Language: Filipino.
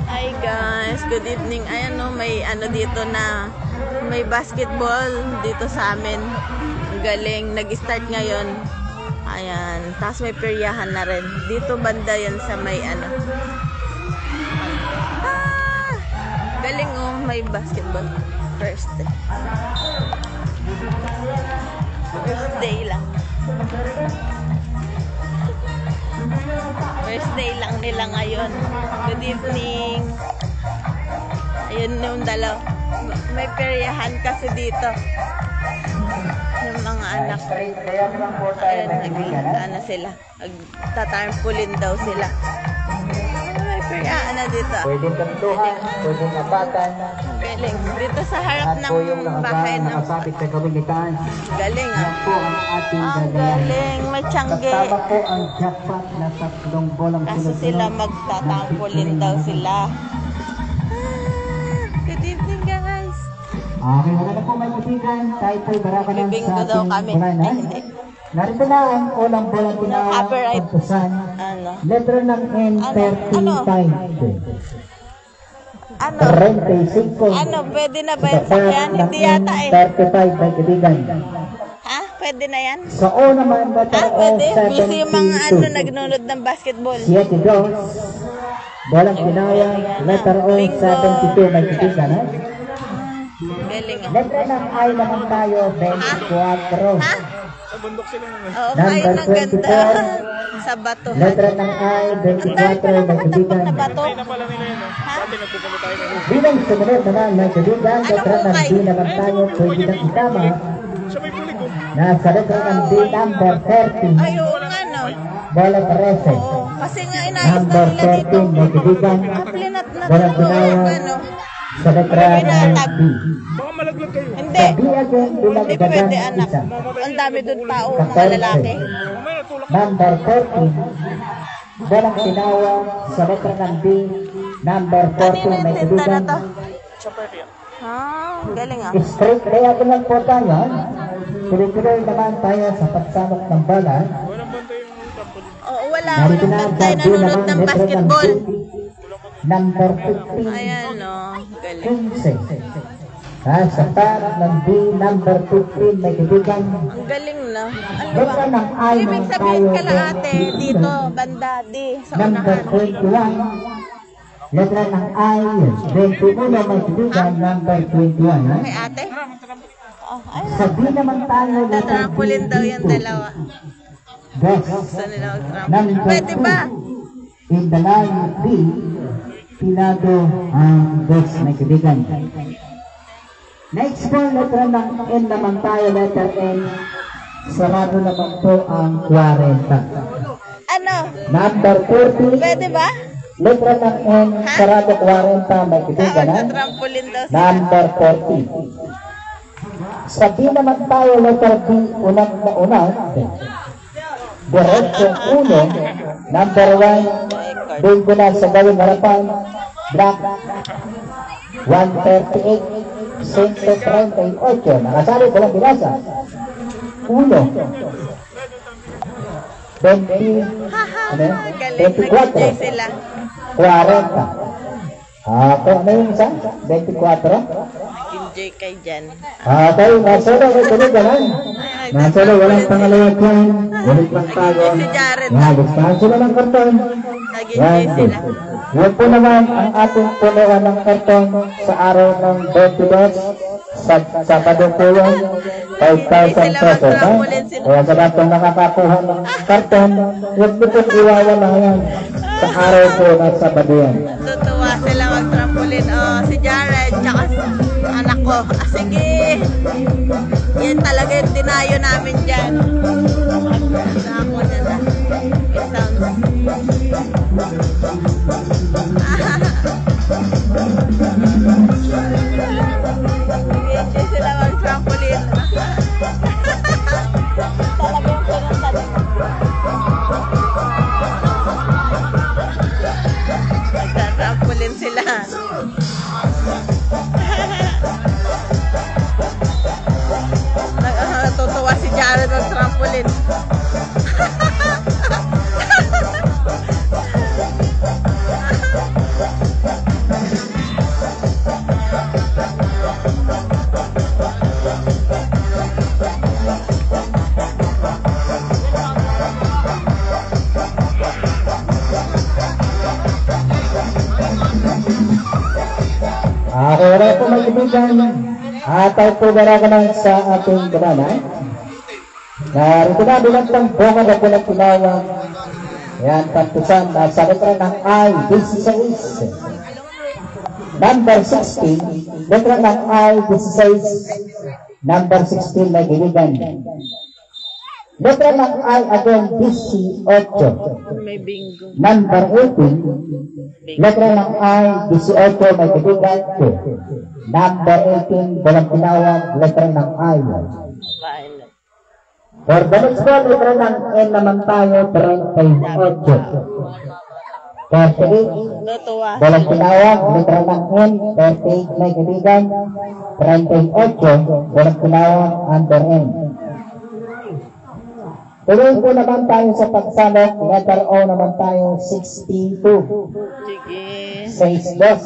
Hi guys, good evening. Ayan no, may ano dito na may basketball dito sa amin. Ang galing, nag-start ngayon. Ayan, tapos may peryahan na rin. Dito banda yan sa may ano. Galing oh, may basketball. First day lang. First day lang nila ngayon. Good evening. Ayun yung dalaw. May peryahan kasi dito. Yung mga anak. Ayun, nag-ano sila. Nagtatarpulin daw sila. May peryahan na dito. Pwede kantuhan, pwede napatan. Galing. Dito sa harap ng bahay ng nakasabit sa kabigitan. galing Yan ah. po ang ating Ang gagayan. galing. May tiyangge. Kasama po ang jackpot na 3 bolang Kaso sila magtatampolin daw sila. Good evening guys. Okay, wala na po may mutikan. Tayo po'y baraka ng Bibinggo daw kami. bulanan. Hindi. Narito na ang unang bolang tinawang Copyright. pagkusan. Ano? Letra ng N, Ano? 35. Ano? 35. Ano? Pwede na ba yan sakyan? Hindi yata eh. 35 may kaibigan. Ha? Pwede na yan? Sa O naman, letra O, Pwede. Busy yung mga ano 72. nagnunod ng basketball. 7 dos. Bolang tinawang, letra O, 72 may kaibigan. Ha? Galing ah. Letra ng I naman tayo, 24. Ha? Oo, Number ayun ang ganda. 24. Sa bato. Letra ng I, Ang dami 24 palang may nakatambak kaibigan. na bato. Ha? Bilang sumunod naman may kaibigan, letra ng ukay? D naman tayo, pwede nang itama. Nasa letra ng D, number 30. Ay, oo nga no. Bola 13. Oo. Kasi nga inayos na Number nila dito. 14 may kaibigan. Kaplinat na Bolang to. tinawang Ano? sa letra ng D. Hindi. Sa D again, bilang Hindi pwede dagang anak. isa. Ang dami doon tao, mga lalaki. Number 14. Bolang tinawang sa letra ng D. Number Kanino 14 may yung tinta na kaibigan. to? Galing ah. Straight layup lang po tayo. Tuloy-tuloy naman tayo sa pagsamok ng bola. Oo, wala. Narito Walang na ang bantay D nanonood naman, ng letra ng basketball. D. Number 15. Ayan no. Galing. 15. Sa par ng D, number 15 may kaibigan. Ang galing no. Ano Letra ba? ng I Ibig naman sabihin tayo, kalahati 20. dito, banda D, sa Number unahan. 21. Letra ng I, 21 may kaibigan. Number 21. Kay ate? Oh, ayun Sa D naman tayo, letra D. Tatrampolin daw yung dalawa. Best. Gusto nila mag-trampolin. Number Pwede ba? 2. In the line of D, pinado ang best na kaibigan. Next po, letra ng N naman tayo, letter N. Sarado naman po ang 40. Ano? Number 40, Pwede ba? letra ng N, sarado 40, may kaibigan. Magta-trampolin daw sila. Number 40. Sa D naman tayo, letter B, unang na unang. Diretsong uno, number 1, doon ko na sa gawing harapan, black, 138, 138, nakasabi ko lang binasa. Uno, 20, ano yun? Galing. 24, Nag-enjoy sila. 40. Kung ano yung isa? 24. Nag-enjoy kay Jan. Okay, nasolo ko tuloy ganun. Nasolo, walang pangalawat yan. Walang pagtago. Si Jared. Listahan sila ng karton. Nag-enjoy sila. Yan po naman ang ating punuan ng karton sa araw ng 22 sa Sabado po yan. 5,000 pesos. Kaya sa lahat ng nakakakuha ng karton, huwag po pong iwawala yan sa araw po ng Sabado yan. Tutuwa sila mag-trampolin. Oh, si Jared, tsaka anak ko. Sige. Yan talaga yung dinayo namin dyan. Ako na na. Sige, sila mag-trampolin. Talaga yung pinuntan. Magta-trampolin sila. Natutuwa si Jared ng trampoline. kaibigan, tayo po daraganan sa ating gananan. Narito na bilang pang bunga na po ng tinawag. Yan, pagpusan sa letra ng I, 16. Number 16, letra ng I, 16. Number 16 na kaibigan. Letra ng I again, 18. May bingo. Number 18, letra ng I, 18, may kaibigan. Number 18, walang tinawag, letra ng I. Violet. For the next one, letra ng N naman tayo, 38. 38, Natuwa. walang tinawag, letra ng N, 38, may kaibigan. 38, walang tinawag, under N. Tuloy po naman tayo sa pagsalok, letter O naman tayo, 62. Sige. 6 dos.